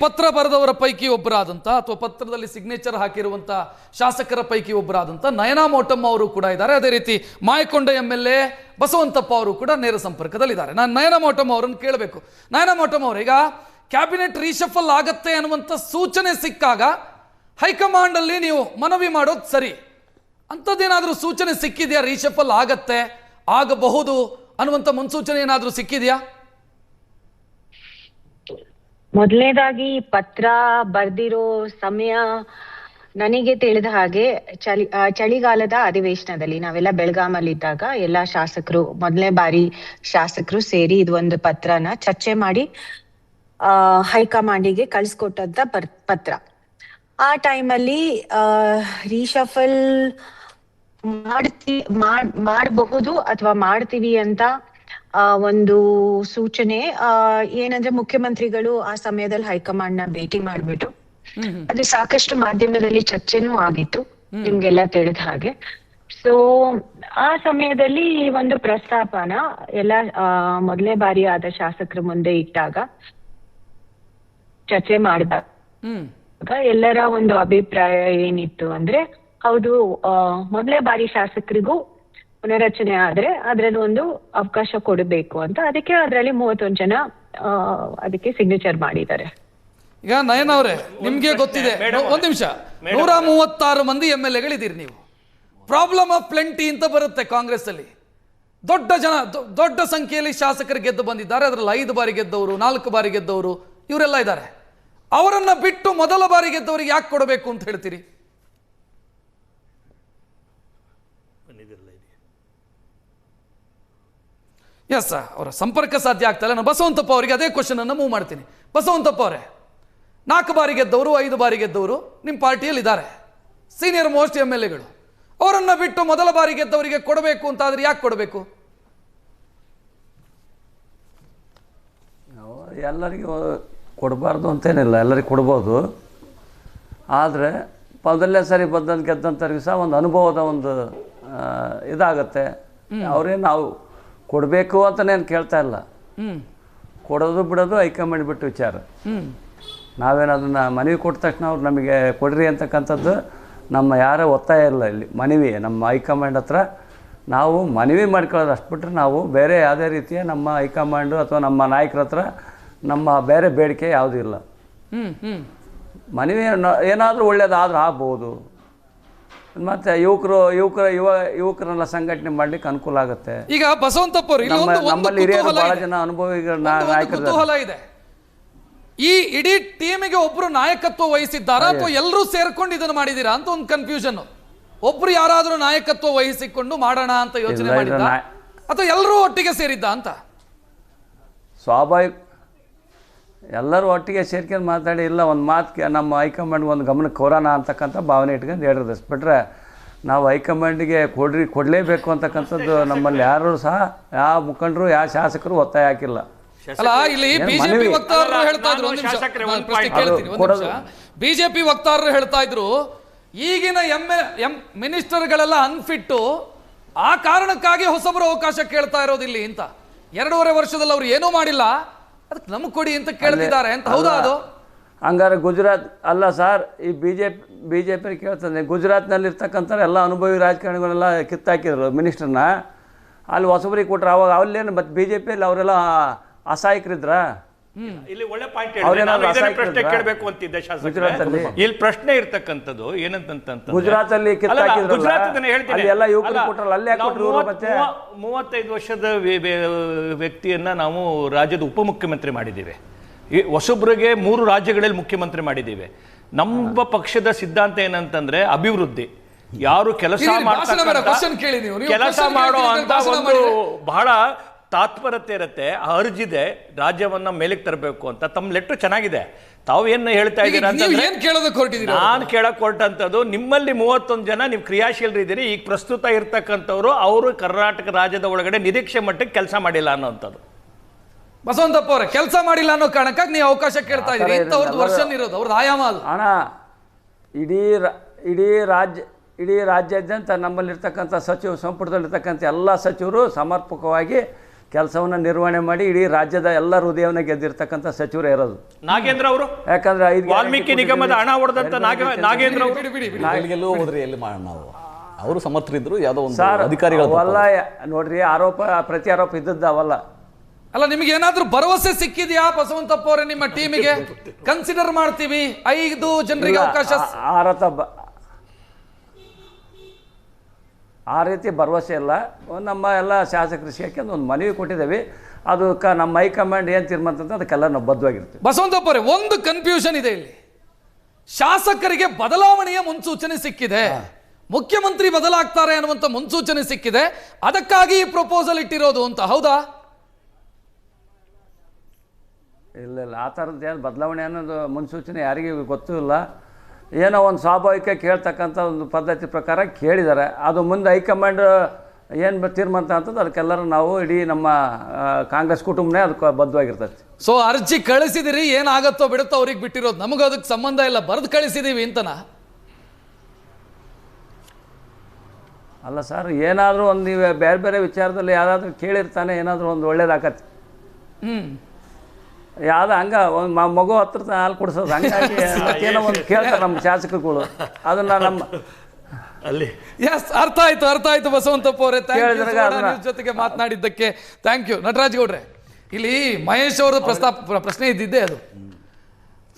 ಪತ್ರ ಬರೆದವರ ಪೈಕಿ ಒಬ್ಬರಾದಂಥ ಅಥವಾ ಪತ್ರದಲ್ಲಿ ಸಿಗ್ನೇಚರ್ ಹಾಕಿರುವಂಥ ಶಾಸಕರ ಪೈಕಿ ಒಬ್ಬರಾದಂಥ ನಯನಾ ಮೋಟಮ್ಮ ಅವರು ಕೂಡ ಇದ್ದಾರೆ. ಅದೇ ರೀತಿ ಮಾಯಕೊಂಡ MLA ಬಸವಂತಪ್ಪ ಅವರು ಕೂಡ ನೇರ ಸಂಪರ್ಕದಲ್ಲಿದ್ದಾರೆ. ನಾನು ನಯನಾ ಮೋಟಮ್ಮ ಅವರನ್ನು ಕೇಳಬೇಕು. ನಯನಾ ಮೋಟಮ್ಮ ಅವರು, ಈಗ ಕ್ಯಾಬಿನೆಟ್ ರೀಶಫಲ್ ಆಗತ್ತೆ ಅನ್ನುವಂಥ ಸೂಚನೆ ಸಿಕ್ಕಾಗ ಹೈಕಮಾಂಡ್ ಅಲ್ಲಿ ನೀವು ಮನವಿ ಮಾಡೋದು ಸರಿ, ಅಂಥದ್ದೇನಾದರೂ ಸೂಚನೆ ಸಿಕ್ಕಿದೆಯಾ? ರೀಶಫಲ್ ಆಗತ್ತೆ, ಆಗಬಹುದು ಅನ್ನುವಂಥ ಮುನ್ಸೂಚನೆ ಏನಾದರೂ ಸಿಕ್ಕಿದೆಯಾ? ಮೊದಲನೇದಾಗಿ ಪತ್ರ ಬರ್ದಿರೋ ಸಮಯ ನನಗೆ ತಿಳಿದ ಹಾಗೆ ಚಳಿಗಾಲದ ಅಧಿವೇಶನದಲ್ಲಿ ನಾವೆಲ್ಲ ಬೆಳಗಾಮಲ್ಲಿ ಇದ್ದಾಗ ಎಲ್ಲಾ ಶಾಸಕರು ಮೊದಲನೇ ಬಾರಿ ಶಾಸಕರು ಸೇರಿ ಇದು ಒಂದು ಪತ್ರನ ಚರ್ಚೆ ಮಾಡಿ ಹೈಕಮಾಂಡಿಗೆ ಕಳ್ಸಿಕೊಟ್ಟಂತ ಪತ್ರ. ಆ ಟೈಮಲ್ಲಿ ರೀಶಫಲ್ ಮಾಡಬಹುದು ಅಥವಾ ಮಾಡ್ತೀವಿ ಅಂತ ಒಂದು ಸೂಚನೆ ಏನಂದ್ರೆ ಮುಖ್ಯಮಂತ್ರಿಗಳು ಆ ಸಮಯದಲ್ಲಿ ಹೈಕಮಾಂಡ್ ನ ಭೇಟಿ ಮಾಡ್ಬಿಟ್ಟು ಅದು ಸಾಕಷ್ಟು ಮಾಧ್ಯಮದಲ್ಲಿ ಚರ್ಚೆನೂ ಆಗಿತ್ತು, ನಿಮ್ಗೆಲ್ಲ ತಿಳಿದ ಹಾಗೆ. ಸೊ ಆ ಸಮಯದಲ್ಲಿ ಒಂದು ಪ್ರಸ್ತಾಪನ ಎಲ್ಲ ಮೊದಲನೇ ಬಾರಿ ಆದ ಶಾಸಕರ ಮುಂದೆ ಇಟ್ಟಾಗ ಚರ್ಚೆ ಮಾಡಿದಾಗ ಎಲ್ಲರ ಒಂದು ಅಭಿಪ್ರಾಯ ಏನಿತ್ತು ಅಂದ್ರೆ, ಹೌದು ಮೊದಲನೇ ಬಾರಿ ಶಾಸಕರಿಗೂ ಪುನರಚನೆ ಆದ್ರೆ ಅದ್ರಲ್ಲಿ ಒಂದು ಅವಕಾಶ ಕೊಡಬೇಕು ಅಂತ. ಅದಕ್ಕೆ ಅದರಲ್ಲಿ 31 ಜನ ಅದಕ್ಕೆ ಸಿಗ್ನೇಚರ್ ಮಾಡಿದ್ದಾರೆ. ಈಗ ನಯನ ಅವರೇ, ನಿಮ್ಗೆ ಗೊತ್ತಿದೆ, ಒಂದ್ ನಿಮಿಷ, 136 ಮಂದಿ MLAಗಳಿದ್ದೀರಿ ನೀವು. ಪ್ರಾಬ್ಲಮ್ ಆಫ್ ಪ್ಲೆಂಟಿ ಅಂತ ಬರುತ್ತೆ ಕಾಂಗ್ರೆಸ್ ಅಲ್ಲಿ. ದೊಡ್ಡ ಸಂಖ್ಯೆಯಲ್ಲಿ ಶಾಸಕರು ಗೆದ್ದು ಬಂದಿದ್ದಾರೆ. ಅದರಲ್ಲಿ 5 ಬಾರಿ ಗೆದ್ದವರು, 4 ಬಾರಿ ಗೆದ್ದವರು, ಇವರೆಲ್ಲ ಇದ್ದಾರೆ. ಅವರನ್ನ ಬಿಟ್ಟು ಮೊದಲ ಬಾರಿ ಗೆದ್ದವರಿಗೆ ಯಾಕೆ ಕೊಡಬೇಕು ಅಂತ ಹೇಳ್ತೀರಿ? ಎಸ್, ಅವರ ಸಂಪರ್ಕ ಸಾಧ್ಯ ಆಗ್ತಾ ಇಲ್ಲ. ನಾನು ಬಸವಂತಪ್ಪ ಅವರಿಗೆ ಅದೇ ಕ್ವಶನ್ ಅನ್ನು ಮೂವ್ ಮಾಡ್ತೀನಿ. ಬಸವಂತಪ್ಪ ಅವರೇ, 4 ಬಾರಿ ಗೆದ್ದವರು, 5 ಬಾರಿ ಗೆದ್ದವರು ನಿಮ್ಮ ಪಾರ್ಟಿಯಲ್ಲಿ ಇದ್ದಾರೆ, ಸೀನಿಯರ್ ಮೋಸ್ಟ್ MLAಗಳು. ಅವರನ್ನ ಬಿಟ್ಟು ಮೊದಲ ಬಾರಿ ಗೆದ್ದವರಿಗೆ ಕೊಡಬೇಕು ಅಂತ ಆದ್ರೆ ಯಾಕೆ ಕೊಡಬೇಕು? ಎಲ್ಲರಿಗೂ ಕೊಡಬಾರ್ದು ಅಂತೇನಿಲ್ಲ, ಎಲ್ಲರಿಗೂ ಕೊಡ್ಬೋದು. ಆದರೆ ಮೊದಲನೇ ಸರಿ ಗೆದ್ದಂಥವ್ರಿಗೆ ಸಹ ಒಂದು ಅನುಭವದ ಒಂದು ಇದಾಗತ್ತೆ. ಅವ್ರೇನು ನಾವು ಕೊಡಬೇಕು ಅಂತನೇನು ಕೇಳ್ತಾ ಇಲ್ಲ, ಕೊಡೋದು ಬಿಡೋದು ಹೈಕಮಾಂಡ್ ಬಿಟ್ಟು ವಿಚಾರ. ನಾವೇನು ಅದನ್ನು ಮನವಿ ಕೊಟ್ಟ ತಕ್ಷಣ ಅವ್ರು ನಮಗೆ ಕೊಡ್ರಿ ಅಂತಕ್ಕಂಥದ್ದು ನಮ್ಮ ಯಾರ ಒತ್ತಾಯ ಇಲ್ಲ. ಇಲ್ಲಿ ಮನವಿ ನಮ್ಮ ಹೈಕಮಾಂಡ್ ಹತ್ರ ನಾವು ಮನವಿ ಮಾಡ್ಕೊಳ್ಳೋದು ಅಷ್ಟು ಬಿಟ್ಟರೆ ನಾವು ಬೇರೆ ಯಾವುದೇ ರೀತಿಯ ನಮ್ಮ ಹೈಕಮಾಂಡು ಅಥವಾ ನಮ್ಮ ನಾಯಕರ ಹತ್ರ ನಮ್ಮ ಬೇರೆ ಬೇಡಿಕೆ ಯಾವುದೂ ಇಲ್ಲ. ಮನವಿ ಏನಾದರೂ ಒಳ್ಳೇದಾದ್ರೂ ಆಗ್ಬೋದು. ಮತ್ತೆ ಯುವಕರನ್ನ ಸಂಘಟನೆ ಮಾಡ್ಲಿಕ್ಕೆ ಅನುಕೂಲ ಆಗುತ್ತೆ. ಈಗ ಬಸವಂತಪ್ಪ ನಮ್ಮಲ್ಲಿ ಹಿರಿಯರು ಬಹಳ ಜನ ಅನುಭವಿಗಳ ನಾಯಕರು ಇದೆ. ಈ ಇಡೀ ಟೀಮಿಗೆ ಒಬ್ರು ನಾಯಕತ್ವ ವಹಿಸಿದ್ದಾರಾ ಅಥವಾ ಎಲ್ಲರೂ ಸೇರ್ಕೊಂಡು ಇದನ್ನು ಮಾಡಿದೀರಾ ಅಂತ ಒಂದು ಕನ್ಫ್ಯೂಷನ್. ಒಬ್ರು ಯಾರಾದ್ರೂ ನಾಯಕತ್ವ ವಹಿಸಿಕೊಂಡು ಮಾಡೋಣ ಅಂತ ಯೋಚನೆ ಮಾಡಿದ್ದ ಅಥವಾ ಎಲ್ಲರೂ ಒಟ್ಟಿಗೆ ಸೇರಿದ್ದ ಅಂತ? ಸ್ವಾಭಾವಿಕ ಎಲ್ಲರೂ ಒಟ್ಟಿಗೆ ಸೇರ್ಕೊಂಡು ಮಾತಾಡಿ ಇಲ್ಲ, ಒಂದು ಮಾತು ನಮ್ಮ ಹೈಕಮಾಂಡ್ಗೆ ಒಂದು ಗಮನಕ್ಕೆ ಕೊರೋಣ ಅಂತಕ್ಕಂಥ ಭಾವನೆ ಇಟ್ಕೊಂಡು ಹೇಳಿರೋದು. ಬಿಟ್ಟರೆ ನಾವು ಹೈಕಮಾಂಡಿಗೆ ಕೊಡಲೇಬೇಕು ಅಂತಕ್ಕಂಥದ್ದು ನಮ್ಮಲ್ಲಿ ಯಾರು ಸಹ ಯಾವ ಮುಖಂಡರು ಯಾವ ಶಾಸಕರು ಒತ್ತಾಯ ಹಾಕಿಲ್ಲ. ಅಲ್ಲ, ಇಲ್ಲಿ ಬಿಜೆಪಿ ವಕ್ತಾರರು ಹೇಳ್ತಾ ಇದ್ರು, ಬಿಜೆಪಿ ವಕ್ತಾರರು ಹೇಳ್ತಾ ಇದ್ರು ಈಗಿನ ಮಿನಿಸ್ಟರ್ಗಳೆಲ್ಲ ಅನ್ಫಿಟ್ಟು, ಆ ಕಾರಣಕ್ಕಾಗಿ ಹೊಸಬರು ಅವಕಾಶ ಕೇಳ್ತಾ ಇರೋದಿಲ್ಲ ಅಂತ. 2.5 ವರ್ಷದಲ್ಲಿ ಅವ್ರು ಏನೂ ಮಾಡಿಲ್ಲ, ಅದಕ್ಕೆ ನಮಗೆ ಕೊಡಿ ಅಂತ ಕೇಳ್ತಿದ್ದಾರೆ ಅಂತ. ಹೌದಾ ಅದು? ಹಂಗಾರೆ ಗುಜರಾತ್ ಅಲ್ಲ ಸರ್, ಈ ಬಿಜೆಪಿ ಕೇಳ್ತದೆ. ಗುಜರಾತ್ನಲ್ಲಿ ಇರ್ತಕ್ಕಂಥ ಎಲ್ಲ ಅನುಭವಿ ರಾಜಕಾರಣಿಗಳೆಲ್ಲ ಕಿತ್ತಾಕಿದ್ರು ಮಿನಿಸ್ಟರ್ನ, ಅಲ್ಲಿ ಹೊಸಬರಿಗೆ ಕೊಟ್ಟರು. ಅವಾಗ ಅಲ್ಲೇನು ಮತ್ತೆ ಬಿಜೆಪಿಯಲ್ಲಿ ಅವರೆಲ್ಲ ಅಸಹಾಯಕರಿದ್ರ? ಇಲ್ಲಿ ಒಳ್ಳೆ ಪಾಯಿಂಟ್ ಪ್ರಶ್ನೆ ಕೇಳಬೇಕು ಅಂತಿದ್ದೆ ಶಾಸಕರು. ಇಲ್ಲಿ ಪ್ರಶ್ನೆ ಇರ್ತಕ್ಕಂಥದ್ದು ಏನಂತಂತ ಗುಜರಾತಲ್ಲಿ ಹೇಳ್ತೀನಿ, 35 ವರ್ಷದ ವ್ಯಕ್ತಿಯನ್ನ ನಾವು ರಾಜ್ಯದ ಉಪಮುಖ್ಯಮಂತ್ರಿ ಮಾಡಿದ್ದೀವಿ. ಈ ಹೊಸಬ್ರಿಗೆ 3 ರಾಜ್ಯಗಳಲ್ಲಿ ಮುಖ್ಯಮಂತ್ರಿ ಮಾಡಿದ್ದೀವಿ. ನಮ್ಮ ಪಕ್ಷದ ಸಿದ್ಧಾಂತ ಏನಂತಂದ್ರೆ ಅಭಿವೃದ್ಧಿ. ಯಾರು ಕೆಲಸ ಮಾಡೋ ಅಂತ ಒಂದು ಬಹಳ ತಾತ್ಪರ್ಯತೆ ಇರುತ್ತೆ, ಅರ್ಜಿದೆ ರಾಜ್ಯವನ್ನ ಮೇಲಕ್ಕೆ ತರಬೇಕು ಅಂತ. ತಮ್ಮ ಲೆಟ್ರ್ ಚೆನ್ನಾಗಿದೆ. ತಾವು ಏನು ಹೇಳ್ತಾ ಇದ್ದೀರಾ ಅಂತಂದ್ರೆ, ನಾನು ಕೇಳಕ್ ಹೊರಟಂಥದ್ದು ನಿಮ್ಮಲ್ಲಿ 31 ಜನ ನೀವು ಕ್ರಿಯಾಶೀಲರಿದ್ದೀರಿ. ಈಗ ಪ್ರಸ್ತುತ ಇರ್ತಕ್ಕಂಥವ್ರು ಅವರು ಕರ್ನಾಟಕ ರಾಜ್ಯದ ಒಳಗಡೆ ನಿರೀಕ್ಷೆ ಮಟ್ಟಕ್ಕೆ ಕೆಲಸ ಮಾಡಿಲ್ಲ ಅನ್ನೋಂಥದ್ದು. ಬಸವಂತಪ್ಪ ಅವರೇ, ಕೆಲಸ ಮಾಡಿಲ್ಲ ಅನ್ನೋ ಕಾರಣಕ್ಕಾಗಿ ನೀವು ಅವಕಾಶ ಕೇಳ್ತಾ ಇದ್ದೀರಿ. ಇಂಥವ್ರದ್ದು ವರ್ಷನ್ ಇರೋದು, ಅವ್ರದ್ದು ಆಯಾಮ ಅದು. ಅಣ್ಣ, ಇಡೀ ರಾಜ್ಯಾದ್ಯಂತ ನಮ್ಮಲ್ಲಿರ್ತಕ್ಕಂಥ ಸಂಪುಟದಲ್ಲಿರ್ತಕ್ಕಂಥ ಎಲ್ಲ ಸಚಿವರು ಸಮರ್ಪಕವಾಗಿ ಕೆಲಸವನ್ನು ನಿರ್ವಹಣೆ ಮಾಡಿ ಇಡೀ ರಾಜ್ಯದ ಎಲ್ಲ ಹೃದಯವನ್ನು ಗೆದ್ದಿರ್ತಕ್ಕಂಥ ಸಚಿವರು ಇರೋದು ನಾಗೇಂದ್ರ ಅವರು. ಯಾಕಂದ್ರೆ ವಾಲ್ಮೀಕಿ ನಿಗಮದ ಹಣ ಹೊಡೆದಂತ ನಾಗೇಂದ್ರ ಅವರು ಎಲ್ಲೋ ಹೋದ್ರೆ ಎಲ್ಲಿ ಮಾಡೋಣ ನಾವು, ಅವರು ಸಮರ್ಥರಿದ್ರು, ಯಾವುದೋ ಒಂದು ಸರ್ ಅಧಿಕಾರಿಗಳು ಅವೆಲ್ಲ ನೋಡ್ರಿ ಆರೋಪ ಪ್ರತಿ ಆರೋಪ ಇದ್ದದ್ದು ಅವಲ್ಲ. ಅಲ್ಲ, ನಿಮಗೆ ಏನಾದ್ರೂ ಭರವಸೆ ಸಿಕ್ಕಿದ್ಯಾ ಬಸವಂತಪ್ಪ ಅವರೇ? ನಿಮ್ಮ ಟೀಮಿಗೆ ಕನ್ಸಿಡರ್ ಮಾಡ್ತೀವಿ 5 ಜನರಿಗೆ ಅವಕಾಶ. ಆ ರೀತಿ ಭರವಸೆ ಇಲ್ಲ. ನಮ್ಮ ಎಲ್ಲ ಶಾಸಕರು ಸೇರ್ಕೊಂಡು ಒಂದು ಮನವಿ ಕೊಟ್ಟಿದ್ದೇವೆ. ಅದು ನಮ್ಮ ಹೈಕಮಾಂಡ್ ಏನು ತೀರ್ಮಾನ ಅಂತ ಅದಕ್ಕೆಲ್ಲ ನಾವು ಬದ್ಧವಾಗಿರ್ತೀವಿ. ಬಸವಂತಪ್ಪ ಅವರೇ, ಒಂದು ಕನ್ಫ್ಯೂಷನ್ ಇದೆ ಇಲ್ಲಿ. ಶಾಸಕರಿಗೆ ಬದಲಾವಣೆಯ ಮುನ್ಸೂಚನೆ ಸಿಕ್ಕಿದೆ, ಮುಖ್ಯಮಂತ್ರಿ ಬದಲಾಗ್ತಾರೆ ಅನ್ನುವಂಥ ಮುನ್ಸೂಚನೆ ಸಿಕ್ಕಿದೆ, ಅದಕ್ಕಾಗಿ ಈ ಪ್ರಪೋಸಲ್ ಇಟ್ಟಿರೋದು ಅಂತ, ಹೌದಾ? ಇಲ್ಲ ಆ ಥರದ್ದು ಏನು ಬದಲಾವಣೆ ಅನ್ನೋದು ಮುನ್ಸೂಚನೆ ಯಾರಿಗೂ ಗೊತ್ತೂ ಇಲ್ಲ. ಏನೋ ಒಂದು ಸ್ವಾಭಾವಿಕ ಕೇಳ್ತಕ್ಕಂಥ ಒಂದು ಪದ್ಧತಿ ಪ್ರಕಾರ ಕೇಳಿದ್ದಾರೆ. ಅದು ಮುಂದೆ ಹೈಕಮಾಂಡ್ ಏನು ತೀರ್ಮಾನ ಅಂತಂದು ಅದಕ್ಕೆಲ್ಲರೂ ನಾವು ಇಡೀ ನಮ್ಮ ಕಾಂಗ್ರೆಸ್ ಕುಟುಂಬನೇ ಅದಕ್ಕೆ ಬದ್ಧವಾಗಿರ್ತೈತಿ. ಸೊ ಅರ್ಜಿ ಕಳಿಸಿದಿರಿ, ಏನಾಗತ್ತೋ ಬಿಡುತ್ತೋ ಅವ್ರಿಗೆ ಬಿಟ್ಟಿರೋದು, ನಮಗೂ ಅದಕ್ಕೆ ಸಂಬಂಧ ಇಲ್ಲ, ಬರೆದು ಕಳಿಸಿದೀವಿ ಅಂತನಾ? ಅಲ್ಲ ಸರ್, ಏನಾದರೂ ಒಂದು ನೀವು ಬೇರೆ ಬೇರೆ ವಿಚಾರದಲ್ಲಿ ಯಾವುದಾದ್ರೂ ಕೇಳಿರ್ತಾನೆ, ಏನಾದರೂ ಒಂದು ಒಳ್ಳೇದಾಗತ್ತೆ. ಯಾವ್ದು ಹಂಗೆ ಒಂದು ಮಗು ಹತ್ರ ಹಾಲು ಕುಡಿಸೋದು, ಹಂಗಾಗಿ ಏನೋ ಒಂದು ಕೇಳ್ತಾರೆ ನಮ್ಮ ಶಾಸಕರುಗಳು. ಅದನ್ನು ನಮ್ಮ ಅಲ್ಲಿ ಅರ್ಥ ಆಯ್ತು ಬಸವಂತಪ್ಪ ಅವರೇ, ಜೊತೆಗೆ ಮಾತನಾಡಿದ್ದಕ್ಕೆ ಥ್ಯಾಂಕ್ ಯು. ನಟರಾಜ್ ಗೌಡ್ರೆ, ಇಲ್ಲಿ ಮಹೇಶ್ ಅವರ ಪ್ರಶ್ನೆ ಇದ್ದಿದ್ದೆ ಅದು.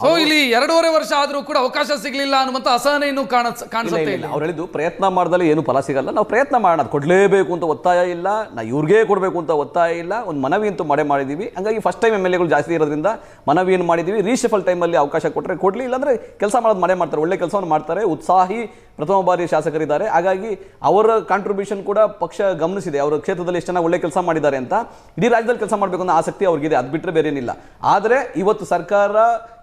ಸೊ ಇಲ್ಲಿ 2.5 ವರ್ಷ ಆದ್ರೂ ಕೂಡ ಅವಕಾಶ ಸಿಗ್ಲಿಲ್ಲ ಅನ್ನುವಂತ ಅಸಹನೆ ಇನ್ನೂ ಕಾಣಿಸುತ್ತೆ ಇಲ್ಲ. ಅವ್ರು ಹೇಳಿದ್ದು ಪ್ರಯತ್ನ ಮಾಡಿದಲ್ಲಿ ಏನು ಫಲ ಸಿಗಲ್ಲ, ನಾವು ಪ್ರಯತ್ನ ಮಾಡೋಣ, ಕೊಡ್ಲೇಬೇಕು ಅಂತ ಒತ್ತಾಯ ಇಲ್ಲ, ನಾ ಇವ್ರಿಗೆ ಕೊಡಬೇಕು ಅಂತ ಒತ್ತಾಯ ಇಲ್ಲ, ಒಂದು ಮನವಿ ಅಂತೂ ಮಾಡಿದ್ದೀವಿ. ಹಂಗಾಗಿ ಫಸ್ಟ್ ಟೈಮ್ MLA ಗಳು ಜಾಸ್ತಿ ಇರೋದ್ರಿಂದ ಮನವಿಯನ್ನು ಮಾಡಿದ್ದೀವಿ. ರೀಶಫಲ್ ಟೈಮಲ್ಲಿ ಅವಕಾಶ ಕೊಟ್ಟರೆ ಕೊಡಲಿ, ಇಲ್ಲಾಂದ್ರೆ ಕೆಲಸ ಮಾಡೋದು ಮಾಡ್ತಾರೆ, ಒಳ್ಳೆ ಕೆಲಸವನ್ನು ಮಾಡ್ತಾರೆ, ಉತ್ಸಾಹಿ ಪ್ರಥಮ ಬಾರಿ ಶಾಸಕರಿದ್ದಾರೆ. ಹಾಗಾಗಿ ಅವರ ಕಾಂಟ್ರಿಬ್ಯೂಷನ್ ಕೂಡ ಪಕ್ಷ ಗಮನಿಸಿದೆ, ಅವರ ಕ್ಷೇತ್ರದಲ್ಲಿ ಎಷ್ಟು ಜನ ಒಳ್ಳೆ ಕೆಲಸ ಮಾಡಿದ್ದಾರೆ ಅಂತ. ಇಡೀ ರಾಜ್ಯದಲ್ಲಿ ಕೆಲಸ ಮಾಡಬೇಕು ಅನ್ನೋ ಆಸಕ್ತಿ ಅವ್ರಿಗಿದೆ, ಅದು ಬಿಟ್ಟರೆ ಬೇರೆ ಏನಿಲ್ಲ. ಆದರೆ ಇವತ್ತು ಸರ್ಕಾರ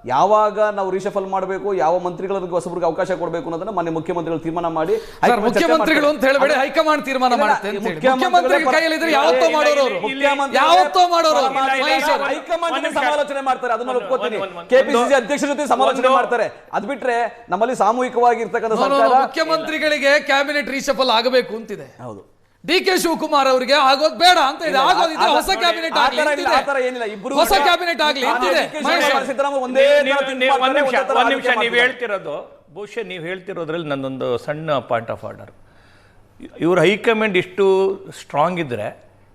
ಯಾವಾಗ ನಾವು ರೀಶಫಲ್ ಮಾಡಬೇಕು, ಯಾವ ಮಂತ್ರಿಗಳಿಗೆ ಹೊಸಬ್ರಿಗೆ ಅವಕಾಶ ಕೊಡಬೇಕು ಅನ್ನೋದನ್ನ ಮಾನ್ಯ ಮುಖ್ಯಮಂತ್ರಿಗಳು ತೀರ್ಮಾನ ಮಾಡಿ, ಮುಖ್ಯಮಂತ್ರಿಗಳು ಅಂತ ಹೇಳಬೇಡಿ, ಹೈಕಮಾಂಡ್ ತೀರ್ಮಾನ ಮಾಡುತ್ತೆ. ಮುಖ್ಯಮಂತ್ರಿ ಕೈಯಲ್ಲಿದ್ರೆ ಯಾವತ್ತೋ ಮಾಡೋರು, ಹೈಕಮಾಂಡ್ ಸಮಾಲೋಚನೆ ಮಾಡ್ತಾರೆ, ಅದನ್ನ ಒಪ್ಕೋತೀನಿ. KPCC ಅಧ್ಯಕ್ಷರ ಜೊತೆ ಸಮಾಲೋಚನೆ ಮಾಡ್ತಾರೆ. ಅದ್ ಬಿಟ್ರೆ ನಮ್ಮಲ್ಲಿ ಸಾಮೂಹಿಕವಾಗಿ ಇರ್ತಕ್ಕಂಥ ಸರ್ಕಾರ, ಮುಖ್ಯಮಂತ್ರಿಗಳಿಗೆ ಕ್ಯಾಬಿನೆಟ್ ರೀಶಫಲ್ ಆಗಬೇಕು ಅಂತಿದೆ. ಹೌದು, DK ಶಿವಕುಮಾರ್ ಅವರಿಗೆ ಆಗೋದು ಬೇಡ ಅಂತ ಇದೆ, ಆಗೋದಿದ್ರೆ ಹೊಸ ಕ್ಯಾಬಿನೆಟ್ ಆಗಲಿ, ಹೊಸ ಕ್ಯಾಬಿನೆಟ್ ಆಗಲಿ ಅಂತಿದೆ. ಒಂದ್ ನಿಮಿಷ, ನೀವು ಹೇಳ್ತಿರೋದು ಬಹುಶಃ ನೀವು ಹೇಳ್ತಿರೋದ್ರಲ್ಲಿ ನನ್ನೊಂದು ಸಣ್ಣ ಪಾಯಿಂಟ್ ಆಫ್ ಆರ್ಡರ್. ಇವ್ರ ಹೈಕಮಾಂಡ್ ಇಷ್ಟು ಸ್ಟ್ರಾಂಗ್ ಇದ್ರೆ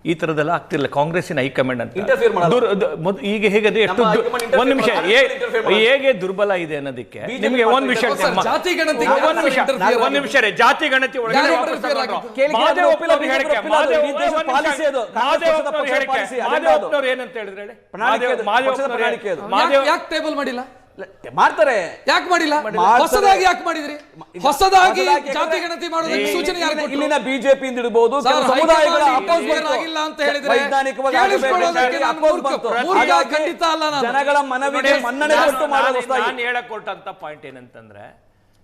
ಈ ತರದೆಲ್ಲ ಆಗ್ತಿರ್ಲಿಲ್ಲ. ಕಾಂಗ್ರೆಸ್ಸಿನ ಹೈಕಮಾಂಡ್ ಅಂತ ಈಗ ಹೇಗದೆ ಎಷ್ಟು ಒಂದ್ ನಿಮಿಷ ಹೇಗೆ ದುರ್ಬಲ ಇದೆ ಅನ್ನೋದಕ್ಕೆ ನಿಮಗೆ ಒಂದ್ ವಿಷಯ, ಜಾತಿ ಗಣತಿ ಒಂದ್ ನಿಮಿಷ ರೀ, ಜಾತಿ ಗಣತಿ ಒಳಗೆ ಏನಂತ ಹೇಳಿದ್ರೆ ಯಾಕೆ ಟೇಬಲ್ ಮಾಡಿಲ್ಲ? ಮಾಡ್ತಾರೆ, ಯಾಕೆ ಮಾಡಿಲ್ಲ? ಹೊಸದಾಗಿ ಯಾಕೆ ಮಾಡಿದ್ರಿ? ಹೊಸದಾಗಿ ಜಾತಿ ಗಣತಿ ಮಾಡೋದಕ್ಕೆ ಸೂಚನೆ ಯಾರು ಕೊಟ್ಟರು? ಇಲ್ಲಿನ ಬಿಜೆಪಿ ಇಂದ ಇಡಬಹುದು, ಸಮುದಾಯಗಳ ಆಗಿಲ್ಲ ಅಂತ ಹೇಳಿದ್ರೆ ಖಂಡಿತ ಅಲ್ಲ. ಜನಗಳ ಮನವಿಗೆ ಮನ್ನಣೆ ಕೊಟ್ಟು ಮಾಡೋದು. ನಾನು ಹೇಳಕ್ ಕೊಟ್ಟಂತ ಪಾಯಿಂಟ್ ಏನಂತಂದ್ರೆ,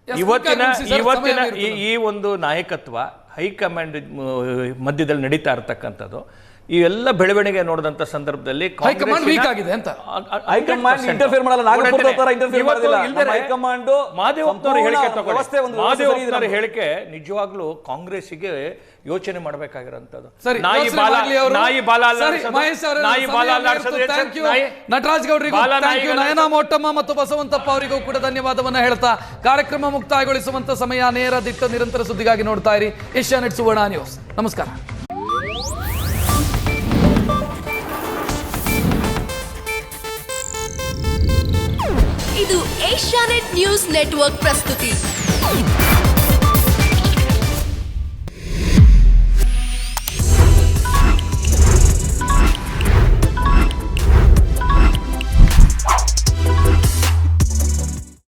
ಇವತ್ತಿನ ಈ ಒಂದು ನಾಯಕತ್ವ ಹೈಕಮಾಂಡ್ ಮಧ್ಯದಲ್ಲಿ ನಡೀತಾ ಇರತಕ್ಕಂಥದ್ದು, ಈ ಎಲ್ಲ ಬೆಳವಣಿಗೆ ನೋಡಿದಂತ ಸಂದರ್ಭದಲ್ಲಿ ಹೈಕಮಾಂಡ್ ವೀಕ್ ಆಗಿದೆ ಅಂತ. ಹೈಕಮಾಂಡ್ ಇಂಟರ್ಫಿಯರ್ ಮಾಡಲ್ಲ, ನಾಗಪುರದ ತರ ಇಂಟರ್ಫಿಯರ್ ಮಾಡೋದಿಲ್ಲ. ಹೈಕಮಾಂಡ್ ಮಾದೇವಪ್ಪನವರ ಹೇಳಿಕೆ ತಗೊಳ್ಳಿ, ಮಾದೇವಪ್ಪನವರ ಹೇಳಿಕೆ ನಿಜವಾಗ್ಲೂ ಕಾಂಗ್ರೆಸ್ಸಿಗೆ ಯೋಚನೆ ಮಾಡಬೇಕಾಗಿರೋಂಥದ್ದು. ನಟರಾಜ್ ಗೌಡ್ರಿಗೂ ಥ್ಯಾಂಕ್ ಯು, ನಯನಾ ಮೋಟಮ್ಮ ಮತ್ತು ಬಸವಂತಪ್ಪ ಅವರಿಗೂ ಕೂಡ ಧನ್ಯವಾದವನ್ನ ಹೇಳ್ತಾ ಕಾರ್ಯಕ್ರಮ ಮುಕ್ತಾಯಗೊಳಿಸುವಂತ ಸಮಯ. ನೇರ ದಿಟ್ಟ ನಿರಂತರ ಸುದ್ದಿಗಾಗಿ ನೋಡ್ತಾ ಇರಿ ಏಷ್ಯಾನೆಟ್ ಸುವರ್ಣ ನ್ಯೂಸ್. ನಮಸ್ಕಾರ. ಇದು ಏಷ್ಯಾನೆಟ್ ನ್ಯೂಸ್ ನೆಟ್ವರ್ಕ್ ಪ್ರಸ್ತುತಿ.